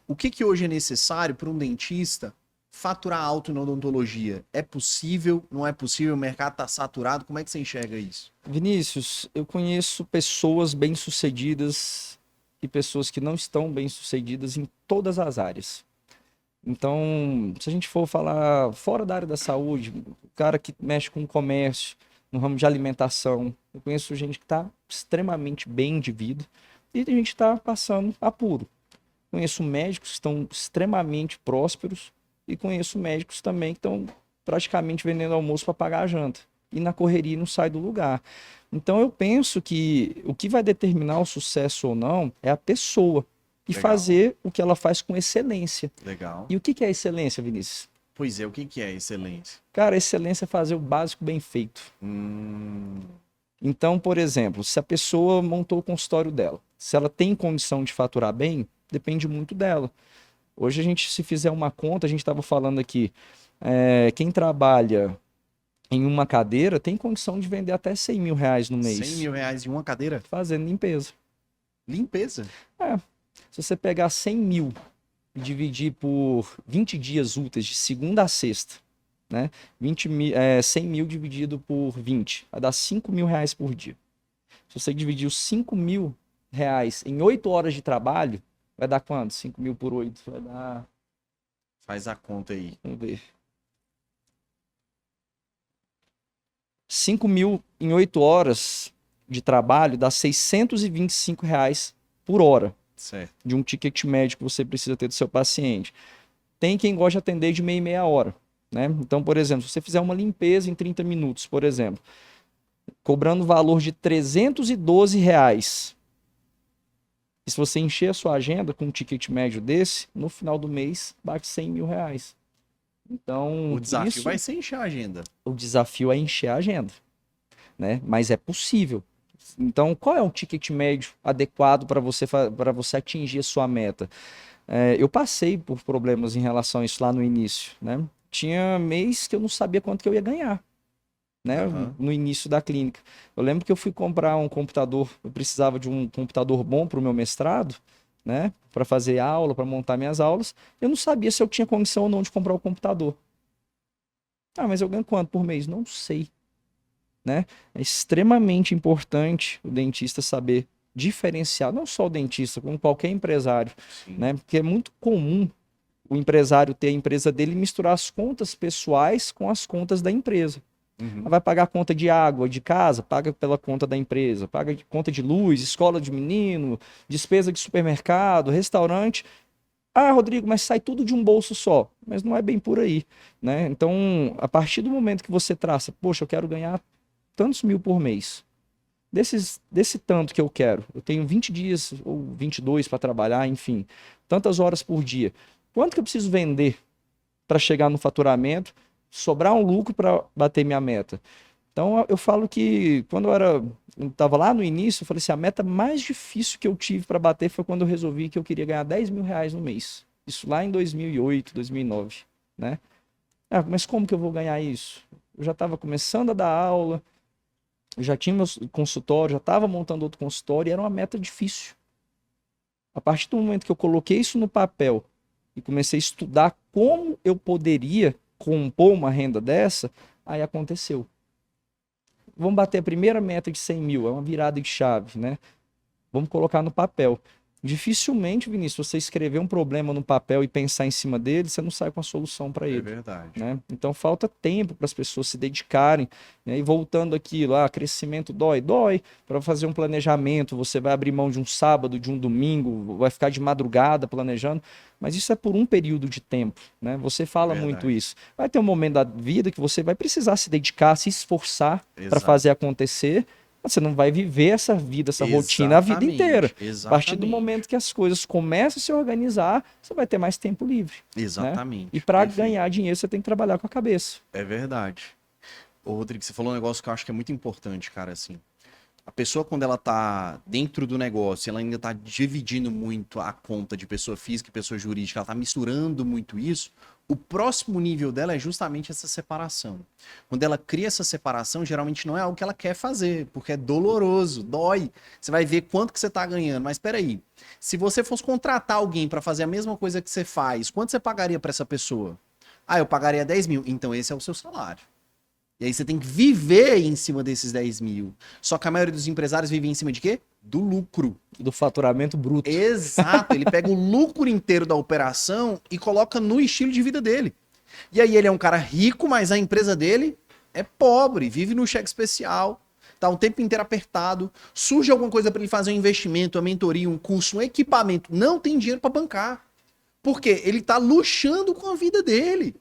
o que hoje é necessário para um dentista faturar alto na odontologia? É possível? Não é possível? O mercado está saturado? Como é que você enxerga isso?
Vinícius, eu conheço pessoas bem-sucedidas e pessoas que não estão bem-sucedidas em todas as áreas. Então, se a gente for falar fora da área da saúde, o cara que mexe com comércio, no ramo de alimentação, eu conheço gente que está extremamente bem de vida e a gente está passando apuro. Conheço médicos que estão extremamente prósperos e conheço médicos também que estão praticamente vendendo almoço para pagar a janta. E na correria não sai do lugar. Então eu penso que o que vai determinar o sucesso ou não é a pessoa. E
Legal.
Fazer o que ela faz com excelência.
Legal.
E o que é excelência, Vinícius?
Pois é, o que é excelência?
Cara, excelência é fazer o básico bem feito. Então, por exemplo, se a pessoa montou o consultório dela, se ela tem condição de faturar bem, depende muito dela. Hoje a gente, se fizer uma conta, a gente estava falando aqui, quem trabalha em uma cadeira tem condição de vender até 100 mil reais no mês.
100 mil reais em uma cadeira?
Fazendo limpeza.
Limpeza?
Se você pegar 100 mil e dividir por 20 dias úteis, de segunda a sexta, né? 100 mil dividido por 20, vai dar 5 mil reais por dia. Se você dividir os 5 mil reais em 8 horas de trabalho, vai dar quanto? 5 mil por 8? Vai dar...
Faz a conta aí.
Vamos ver. 5 mil em 8 horas de trabalho dá R$ 625 por hora
Certo.
de um ticket médio que você precisa ter do seu paciente. Tem quem gosta de atender de meia em meia hora, né? Então, por exemplo, se você fizer uma limpeza em 30 minutos, por exemplo, cobrando o valor de R$ 312, e se você encher a sua agenda com um ticket médio desse, no final do mês bate R$ 100.000. Então,
O desafio
isso,
vai ser encher a agenda.
o desafio é encher a agenda, né? Mas é possível. Então, qual é o ticket médio adequado para você atingir a sua meta? Eu passei por problemas em relação a isso lá no início, né? Tinha mês que eu não sabia quanto que eu ia ganhar, né? No início da clínica. Eu lembro que eu fui comprar um computador, eu precisava de um computador bom para o meu mestrado, né? Para fazer aula, para montar minhas aulas. Eu não sabia se eu tinha condição ou não de comprar o computador. Ah, mas eu ganho quanto por mês? Não sei, né? É extremamente importante o dentista saber diferenciar, não só o dentista, como qualquer empresário, né? Porque é muito comum o empresário ter a empresa dele e misturar as contas pessoais com as contas da empresa. Vai pagar a conta de água de casa, paga pela conta da empresa, paga conta de luz, escola de menino, despesa de supermercado, restaurante. Ah, Rodrigo, mas sai tudo de um bolso só. Mas não é bem por aí, né? Então, a partir do momento que você traça, poxa, eu quero ganhar tantos mil por mês. Desse tanto que eu quero, eu tenho 20 dias ou 22 para trabalhar, enfim, tantas horas por dia. Quanto que eu preciso vender para chegar no faturamento, sobrar um lucro para bater minha meta? Então, eu falo que quando eu estava lá no início, eu falei assim, a meta mais difícil que eu tive para bater foi quando eu resolvi que eu queria ganhar R$ 10.000 no mês. Isso lá em 2008, 2009, né? Ah, mas como que eu vou ganhar isso? Eu já estava começando a dar aula, já tinha meu consultório, já estava montando outro consultório e era uma meta difícil. A partir do momento que eu coloquei isso no papel e comecei a estudar como eu poderia compor uma renda dessa, aí aconteceu. Vamos bater a primeira meta de 100 mil, é uma virada de chave, né? Vamos colocar no papel. Dificilmente, Vinícius, você escrever um problema no papel e pensar em cima dele, você não sai com a solução para ele.
É verdade.
Né? Então falta tempo para as pessoas se dedicarem, né? E voltando aquilo, crescimento dói. Para fazer um planejamento, você vai abrir mão de um sábado, de um domingo, vai ficar de madrugada planejando, mas isso é por um período de tempo, né? Você fala muito isso. Vai ter um momento da vida que você vai precisar se dedicar, se esforçar para fazer acontecer. Você não vai viver essa vida, essa rotina a vida inteira. A partir do momento que as coisas começam a se organizar, você vai ter mais tempo livre.
Exatamente.
Né? E para ganhar dinheiro, você tem que trabalhar com a cabeça.
É verdade. Ô, Rodrigo, você falou um negócio que eu acho que é muito importante, cara, assim. A pessoa, quando ela tá dentro do negócio, ela ainda tá dividindo muito a conta de pessoa física e pessoa jurídica, ela tá misturando muito isso, o próximo nível dela é justamente essa separação. Quando ela cria essa separação, geralmente não é algo que ela quer fazer, porque é doloroso, dói. Você vai ver quanto que você tá ganhando. Mas espera aí, se você fosse contratar alguém para fazer a mesma coisa que você faz, quanto você pagaria para essa pessoa? Ah, eu pagaria 10 mil. Então esse é o seu salário. E aí você tem que viver em cima desses 10 mil. Só que a maioria dos empresários vive em cima de quê? Do lucro.
Do faturamento bruto.
Exato. Ele pega o lucro inteiro da operação e coloca no estilo de vida dele. E aí ele é um cara rico, mas a empresa dele é pobre, vive no cheque especial, tá o tempo inteiro apertado, surge alguma coisa para ele fazer um investimento, uma mentoria, um curso, um equipamento, não tem dinheiro para bancar. Por quê? Ele tá luxando com a vida dele.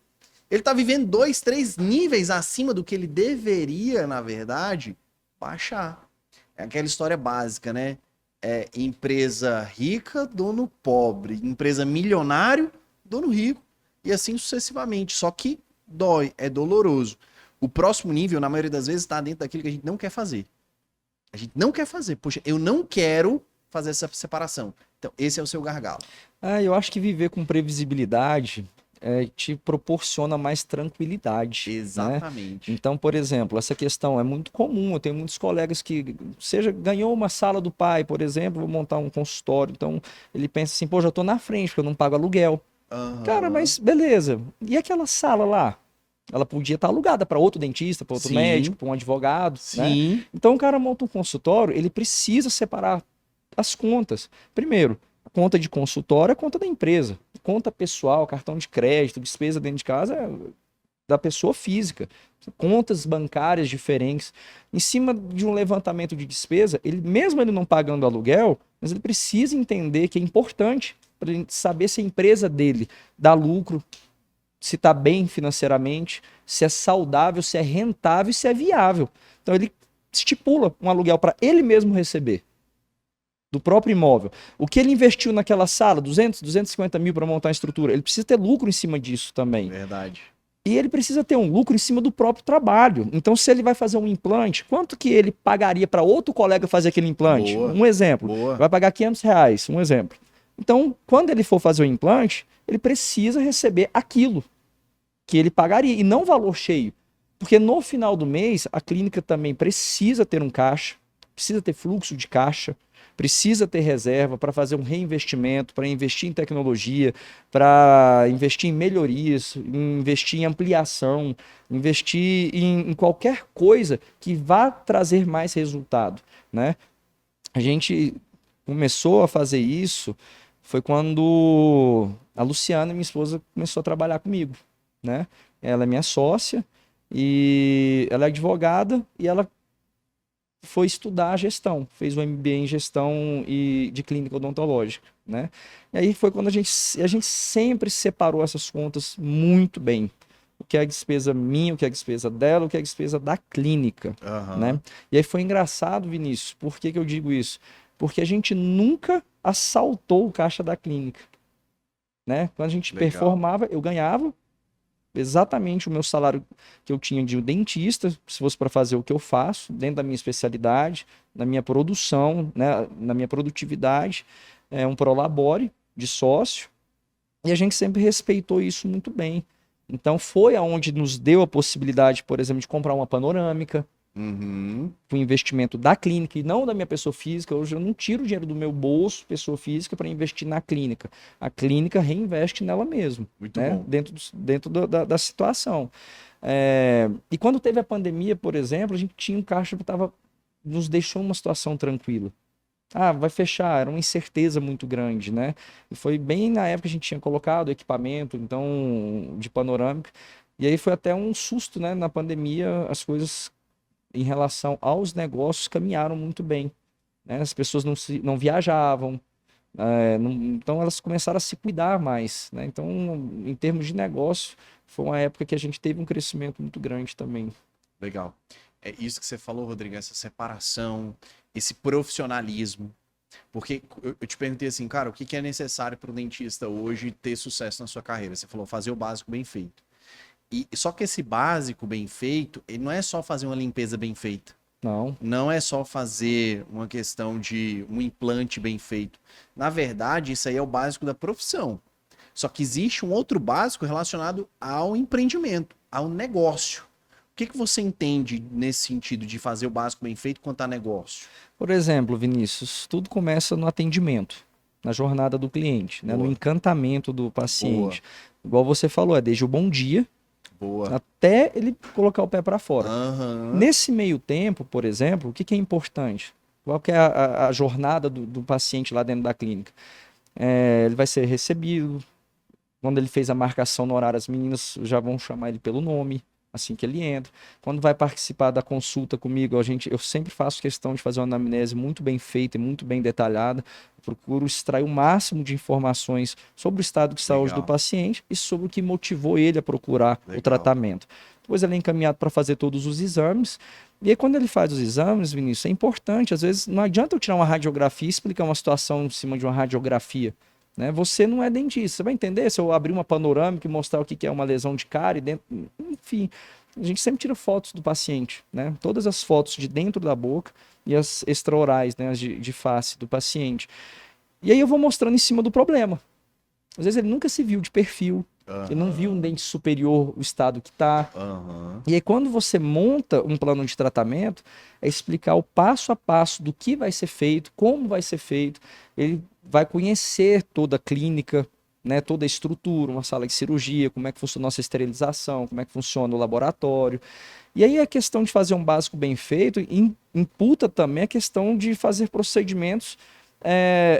Ele tá vivendo 2, 3 níveis acima do que ele deveria, na verdade, baixar. É aquela história básica, né? É empresa rica, dono pobre. Empresa milionário, dono rico. E assim sucessivamente. Só que dói, é doloroso. O próximo nível, na maioria das vezes, está dentro daquilo que a gente não quer fazer. A gente não quer fazer. Poxa, eu não quero fazer essa separação. Então, esse é o seu gargalo.
Eu acho que viver com previsibilidade te proporciona mais tranquilidade.
Exatamente.
Né? Então, por exemplo, essa questão é muito comum. Eu tenho muitos colegas que, ganhou uma sala do pai, por exemplo, vou montar um consultório. Então, ele pensa assim, pô, já tô na frente, porque eu não pago aluguel. Cara, mas beleza. E aquela sala lá? Ela podia estar alugada para outro dentista, para outro médico, para um advogado.
Sim.
Né? Então, o cara monta um consultório, ele precisa separar as contas. Primeiro, a conta de consultório é a conta da empresa. Conta pessoal, cartão de crédito, despesa dentro de casa, da pessoa física, contas bancárias diferentes, em cima de um levantamento de despesa, mesmo ele não pagando aluguel, mas ele precisa entender que é importante para ele saber se a empresa dele dá lucro, se está bem financeiramente, se é saudável, se é rentável e se é viável. Então ele estipula um aluguel para ele mesmo receber do próprio imóvel. O que ele investiu naquela sala, 200, 250 mil para montar a estrutura, ele precisa ter lucro em cima disso também.
Verdade.
E ele precisa ter um lucro em cima do próprio trabalho. Então, se ele vai fazer um implante, quanto que ele pagaria para outro colega fazer aquele implante?
Boa.
Um exemplo.
Boa.
Vai pagar R$ 500, um exemplo. Então, quando ele for fazer o implante, ele precisa receber aquilo que ele pagaria, e não valor cheio. Porque no final do mês, a clínica também precisa ter um caixa, precisa ter fluxo de caixa, precisa ter reserva para fazer um reinvestimento, para investir em tecnologia, para investir em melhorias, investir em ampliação, investir em qualquer coisa que vá trazer mais resultado, né? A gente começou a fazer isso, foi quando a Luciana, minha esposa, começou a trabalhar comigo, né? Ela é minha sócia e ela é advogada e ela foi estudar a gestão, fez o MBA em gestão e de clínica odontológica, né? E aí foi quando a gente sempre separou essas contas muito bem. O que é a despesa minha, o que é a despesa dela, o que é a despesa da clínica, né? E aí foi engraçado, Vinícius, por que que eu digo isso? Porque a gente nunca assaltou o caixa da clínica, né? Quando a gente performava, eu ganhava exatamente o meu salário que eu tinha de dentista, se fosse para fazer o que eu faço, dentro da minha especialidade, na minha produção, né, na minha produtividade, um prolabore de sócio, e a gente sempre respeitou isso muito bem. Então foi aonde nos deu a possibilidade, por exemplo, de comprar uma panorâmica, o investimento da clínica e não da minha pessoa física. Hoje eu não tiro o dinheiro do meu bolso, pessoa física, para investir na clínica. A clínica reinveste nela mesmo,
muito
né?
bom.
Dentro da situação. E quando teve a pandemia, por exemplo, a gente tinha um caixa que nos deixou numa situação tranquila. Ah, vai fechar, era uma incerteza muito grande, né? E foi bem na época que a gente tinha colocado equipamento, então, de panorâmica. E aí foi até um susto, né? Na pandemia, as coisas em relação aos negócios caminharam muito bem, né? As pessoas não viajavam, então elas começaram a se cuidar mais, né? Então, em termos de negócio, foi uma época que a gente teve um crescimento muito grande também.
Legal. É isso que você falou, Rodrigo, essa separação, esse profissionalismo. Porque eu te perguntei assim, cara, o que é necessário para o dentista hoje ter sucesso na sua carreira? Você falou fazer o básico bem feito. E só que esse básico bem feito, ele não é só fazer uma limpeza bem feita.
Não.
Não é só fazer uma questão de um implante bem feito. Na verdade, isso aí é o básico da profissão. Só que existe um outro básico relacionado ao empreendimento, ao negócio. O que você entende nesse sentido de fazer o básico bem feito quanto a negócio?
Por exemplo, Vinícius, tudo começa no atendimento, na jornada do cliente, né? No encantamento do paciente. Boa. Igual você falou, desde o bom dia,
boa,
até ele colocar o pé para fora.
Uhum.
Nesse meio tempo, por exemplo, o que é importante? Qual que é a jornada do paciente lá dentro da clínica? Ele vai ser recebido. Quando ele fez a marcação no horário, as meninas já vão chamar ele pelo nome, assim que ele entra. Quando vai participar da consulta comigo, eu sempre faço questão de fazer uma anamnese muito bem feita e muito bem detalhada. Procuro extrair o máximo de informações sobre o estado de saúde do paciente e sobre o que motivou ele a procurar o tratamento. Depois ele é encaminhado para fazer todos os exames. E aí, quando ele faz os exames, Vinícius, é importante. Às vezes, não adianta eu tirar uma radiografia e explicar uma situação em cima de uma radiografia, né? Você não é dentista. Você vai entender se eu abrir uma panorâmica e mostrar o que é uma lesão de cárie dentro. Enfim, a gente sempre tira fotos do paciente, né? Todas as fotos de dentro da boca e as extraorais, né? As de face do paciente. E aí eu vou mostrando em cima do problema. Às vezes ele nunca se viu de perfil, ele não viu um dente superior, o estado que está. E aí quando você monta um plano de tratamento, é explicar o passo a passo do que vai ser feito, como vai ser feito. Ele vai conhecer toda a clínica, né, toda a estrutura, uma sala de cirurgia, como é que funciona a nossa esterilização, como é que funciona o laboratório. E aí a questão de fazer um básico bem feito imputa também a questão de fazer procedimentos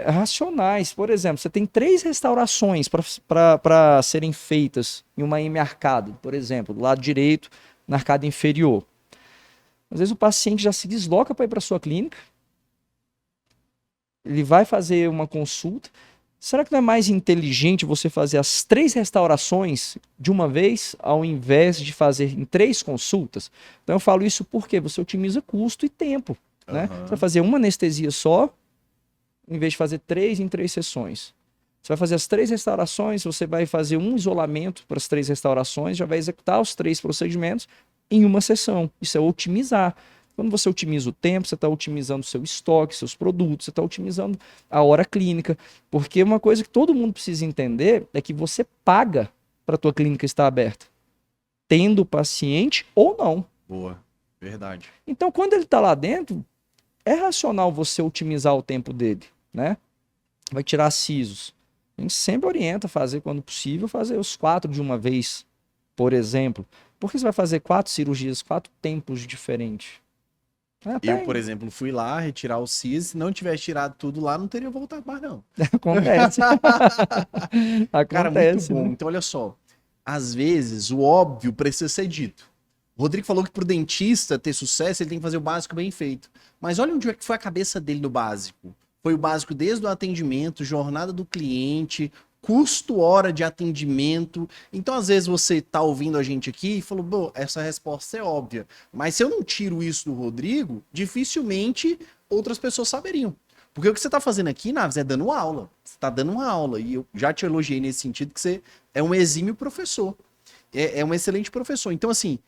racionais. Por exemplo, você tem 3 restaurações para serem feitas em uma M-arcada, por exemplo, do lado direito, na arcada inferior. Às vezes o paciente já se desloca para ir para sua clínica, ele vai fazer uma consulta. Será que não é mais inteligente você fazer as 3 restaurações de uma vez, ao invés de fazer em 3 consultas? Então eu falo isso porque você otimiza custo e tempo. Né? Você vai fazer uma anestesia só, em vez de fazer 3 em 3 sessões. Você vai fazer as 3 restaurações, você vai fazer um isolamento para as 3 restaurações, já vai executar os 3 procedimentos em uma sessão. Isso é otimizar. Quando você otimiza o tempo, você está otimizando o seu estoque, seus produtos, você está otimizando a hora clínica. Porque uma coisa que todo mundo precisa entender é que você paga para a tua clínica estar aberta, tendo o paciente ou não.
Boa, verdade.
Então, quando ele está lá dentro, é racional você otimizar o tempo dele, né? Vai tirar sisos. A gente sempre orienta a fazer, quando possível, fazer os 4 de uma vez, por exemplo. Porque você vai fazer 4 cirurgias, 4 tempos diferentes.
Eu, por exemplo, fui lá retirar o cis, se não tivesse tirado tudo lá, não teria voltado mais, não.
Acontece.
Cara, muito bom. Né? Então, olha só. Às vezes, o óbvio precisa ser dito. O Rodrigo falou que pro dentista ter sucesso, ele tem que fazer o básico bem feito. Mas olha onde é que foi a cabeça dele no básico. Foi o básico desde o atendimento, jornada do cliente, custo hora de atendimento. Então, às vezes, você tá ouvindo a gente aqui e falou, bom, essa resposta é óbvia. Mas se eu não tiro isso do Rodrigo, dificilmente outras pessoas saberiam. Porque o que você tá fazendo aqui, Naves, é dando aula. Você tá dando uma aula. E eu já te elogiei nesse sentido, que você é um exímio professor. É um excelente professor. Então, assim,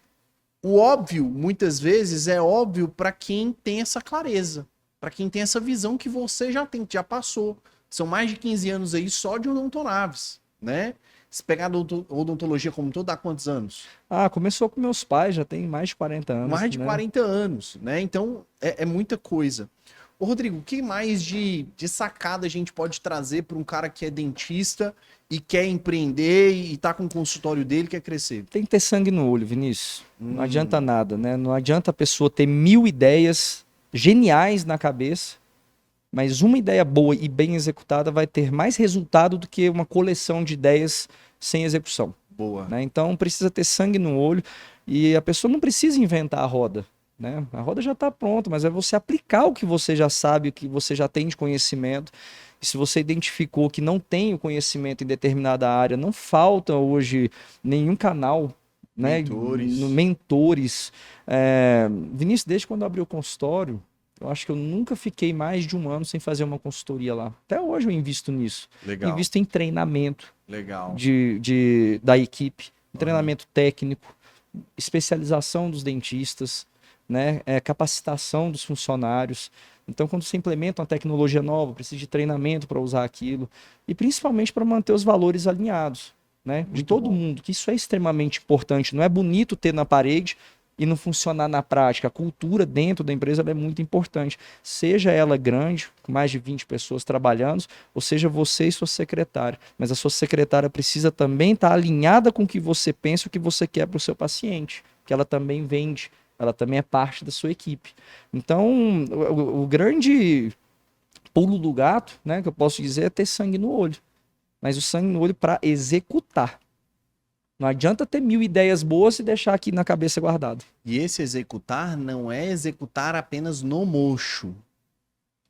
o óbvio, muitas vezes, é óbvio para quem tem essa clareza. Para quem tem essa visão que você já tem, que já passou. São mais de 15 anos aí só de odontonaves, né? Se pegar a odontologia como um todo, dá quantos anos?
Começou com meus pais, já tem mais de 40 anos.
Mais de 40 anos, né? Então, é muita coisa. Ô, Rodrigo, o que mais de sacada a gente pode trazer para um cara que é dentista e quer empreender e tá com o consultório dele, quer crescer?
Tem que ter sangue no olho, Vinícius. Não adianta nada, né? Não adianta a pessoa ter 1000 ideias geniais na cabeça, mas uma ideia boa e bem executada vai ter mais resultado do que uma coleção de ideias sem execução.
Boa.
Né? Então precisa ter sangue no olho e a pessoa não precisa inventar a roda. Né? A roda já está pronta, mas é você aplicar o que você já sabe, o que você já tem de conhecimento. E se você identificou que não tem o conhecimento em determinada área, não falta hoje nenhum canal, né? Mentores. Vinícius, desde quando eu abri o consultório, eu acho que eu nunca fiquei mais de 1 ano sem fazer uma consultoria lá. Até hoje eu invisto nisso.
Legal.
Invisto em treinamento.
Legal.
Da equipe, treinamento técnico, especialização dos dentistas, né? Capacitação dos funcionários. Então, quando você implementa uma tecnologia nova, precisa de treinamento para usar aquilo. E principalmente para manter os valores alinhados, né? De todo mundo, que isso é extremamente importante. Não é bonito ter na parede e não funcionar na prática. A cultura dentro da empresa ela é muito importante. Seja ela grande, com mais de 20 pessoas trabalhando, ou seja você e sua secretária. Mas a sua secretária precisa também estar alinhada com o que você pensa, o que você quer para o seu paciente. Que ela também vende, ela também é parte da sua equipe. Então, o grande pulo do gato, né, que eu posso dizer, é ter sangue no olho. Mas o sangue no olho para executar. Não adianta ter 1000 ideias boas e deixar aqui na cabeça guardado.
E esse executar não é executar apenas no mocho.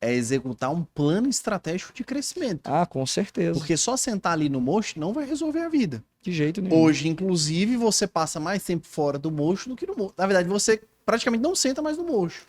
É executar um plano estratégico de crescimento.
Com certeza.
Porque só sentar ali no mocho não vai resolver a vida.
De jeito nenhum.
Hoje, inclusive, você passa mais tempo fora do mocho do que no mocho. Na verdade, você praticamente não senta mais no mocho.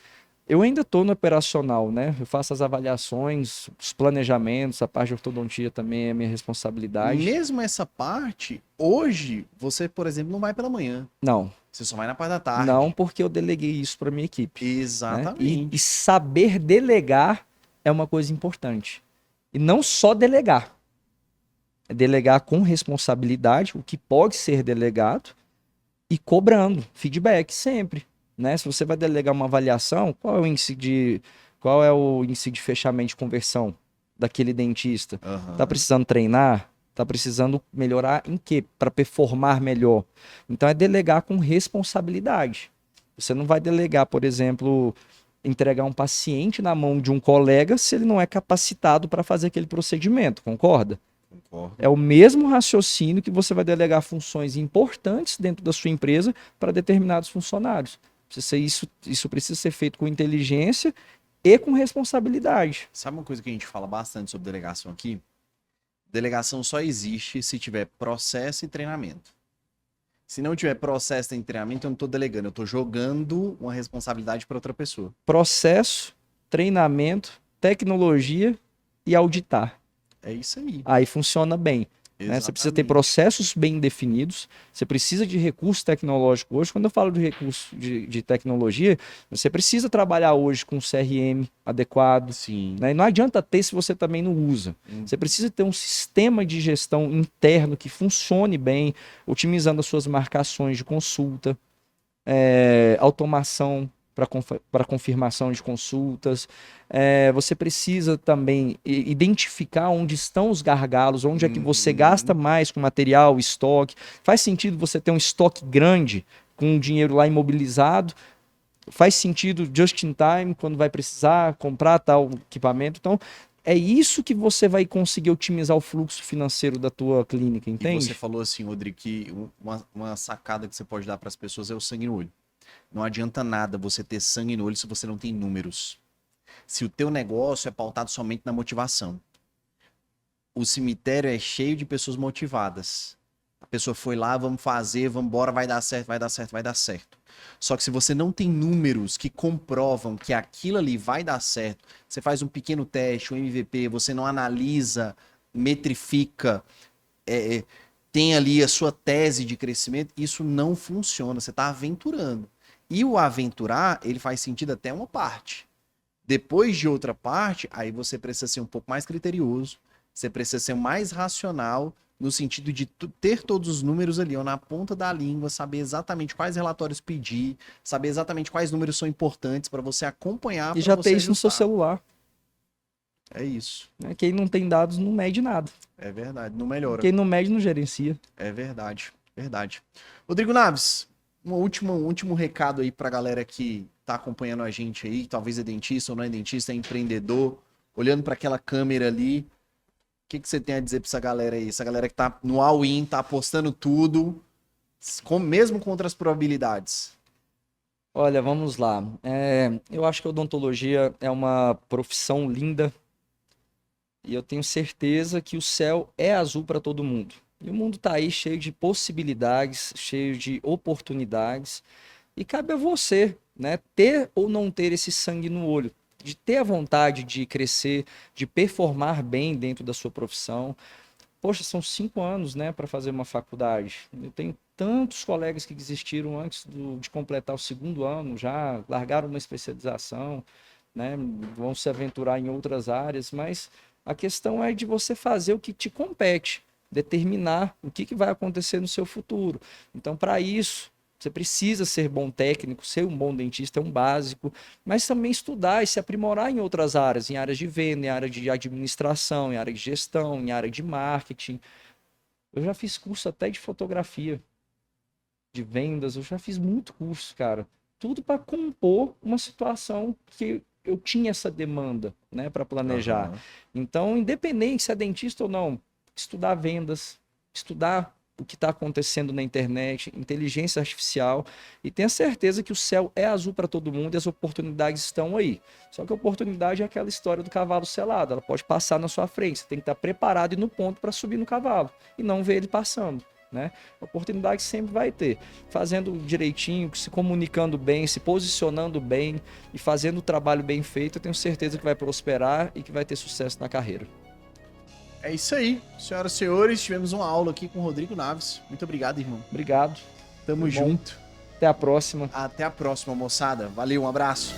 Eu ainda estou no operacional, né? Eu faço as avaliações, os planejamentos, a parte de ortodontia também é minha responsabilidade.
Mesmo essa parte, hoje, você, por exemplo, não vai pela manhã.
Não.
Você só vai na parte da tarde.
Não, porque eu deleguei isso para minha equipe.
Exatamente.
Né? E saber delegar é uma coisa importante. E não só delegar. É delegar com responsabilidade, o que pode ser delegado, e cobrando feedback sempre. Né? Se você vai delegar uma avaliação, qual é o índice de fechamento de conversão daquele dentista? Tá precisando treinar? Tá precisando melhorar em quê? Para performar melhor. Então é delegar com responsabilidade. Você não vai delegar, por exemplo, entregar um paciente na mão de um colega se ele não é capacitado para fazer aquele procedimento, concorda?
Concordo.
É o mesmo raciocínio que você vai delegar funções importantes dentro da sua empresa para determinados funcionários. Isso precisa ser feito com inteligência e com responsabilidade.
Sabe uma coisa que a gente fala bastante sobre delegação aqui? Delegação só existe se tiver processo e treinamento. Se não tiver processo e treinamento, eu não estou delegando, eu estou jogando uma responsabilidade para outra pessoa.
Processo, treinamento, tecnologia e auditar.
É isso aí.
Aí funciona bem. Né? Você precisa ter processos bem definidos, você precisa de recurso tecnológico hoje. Quando eu falo de recurso de tecnologia, você precisa trabalhar hoje com CRM adequado.
Sim.
Né? E não adianta ter se você também não usa. Você precisa ter um sistema de gestão interno que funcione bem, otimizando as suas marcações de consulta, automação para confirmação de consultas. Você precisa também identificar onde estão os gargalos, onde é que você gasta mais com material, estoque. Faz sentido você ter um estoque grande com o dinheiro lá imobilizado? Faz sentido just in time, quando vai precisar comprar tal equipamento? Então, é isso que você vai conseguir otimizar o fluxo financeiro da tua clínica, entende?
E você falou assim, Rodrigo, que uma sacada que você pode dar para as pessoas é o sangue no olho. Não adianta nada você ter sangue no olho se você não tem números. Se o teu negócio é pautado somente na motivação. O cemitério é cheio de pessoas motivadas. A pessoa foi lá, vamos fazer, vamos embora, vai dar certo, vai dar certo, vai dar certo. Só que se você não tem números que comprovam que aquilo ali vai dar certo, você faz um pequeno teste, um MVP, você não analisa, metrifica, tem ali a sua tese de crescimento, isso não funciona, você está aventurando. E o aventurar, ele faz sentido até uma parte. Depois de outra parte, aí você precisa ser um pouco mais criterioso, você precisa ser mais racional, no sentido de ter todos os números ali, ó, na ponta da língua, saber exatamente quais relatórios pedir, saber exatamente quais números são importantes para você acompanhar.
E já ter isso no seu celular.
É isso.
Quem não tem dados não mede nada.
É verdade, não melhora.
Quem não mede não gerencia.
É verdade, verdade. Rodrigo Naves, um último recado aí pra galera que tá acompanhando a gente aí, talvez é dentista ou não é dentista, é empreendedor, olhando para aquela câmera ali. O que você tem a dizer pra essa galera aí? Essa galera que tá no all-in, tá apostando tudo, mesmo contra as probabilidades.
Olha, vamos lá. Eu acho que a odontologia é uma profissão linda e eu tenho certeza que o céu é azul para todo mundo. E o mundo tá aí cheio de possibilidades, cheio de oportunidades e cabe a você, né, ter ou não ter esse sangue no olho, de ter a vontade de crescer, de performar bem dentro da sua profissão. Poxa, são 5 anos, né, para fazer uma faculdade. Eu tenho tantos colegas que desistiram antes de completar o 2º ano, já largaram uma especialização, né, vão se aventurar em outras áreas, mas a questão é de você fazer o que te compete, determinar o que vai acontecer no seu futuro. Então, para isso, você precisa ser bom técnico, ser um bom dentista é um básico, mas também estudar e se aprimorar em outras áreas, em áreas de venda, em área de administração, em área de gestão, em área de marketing. Eu já fiz curso até de fotografia, de vendas, eu já fiz muito curso, cara. Tudo para compor uma situação que eu tinha essa demanda, né, para planejar. Então, independente se é dentista ou não, estudar vendas, estudar o que está acontecendo na internet, inteligência artificial, e tenha certeza que o céu é azul para todo mundo e as oportunidades estão aí. Só que a oportunidade é aquela história do cavalo selado, ela pode passar na sua frente, você tem que estar preparado e no ponto para subir no cavalo, e não ver ele passando. Né? A oportunidade sempre vai ter. Fazendo direitinho, se comunicando bem, se posicionando bem e fazendo o trabalho bem feito, eu tenho certeza que vai prosperar e que vai ter sucesso na carreira.
É isso aí, senhoras e senhores, tivemos uma aula aqui com o Rodrigo Naves. Muito obrigado, irmão.
Obrigado.
Tamo junto.
Até a próxima.
Até a próxima, moçada. Valeu, um abraço.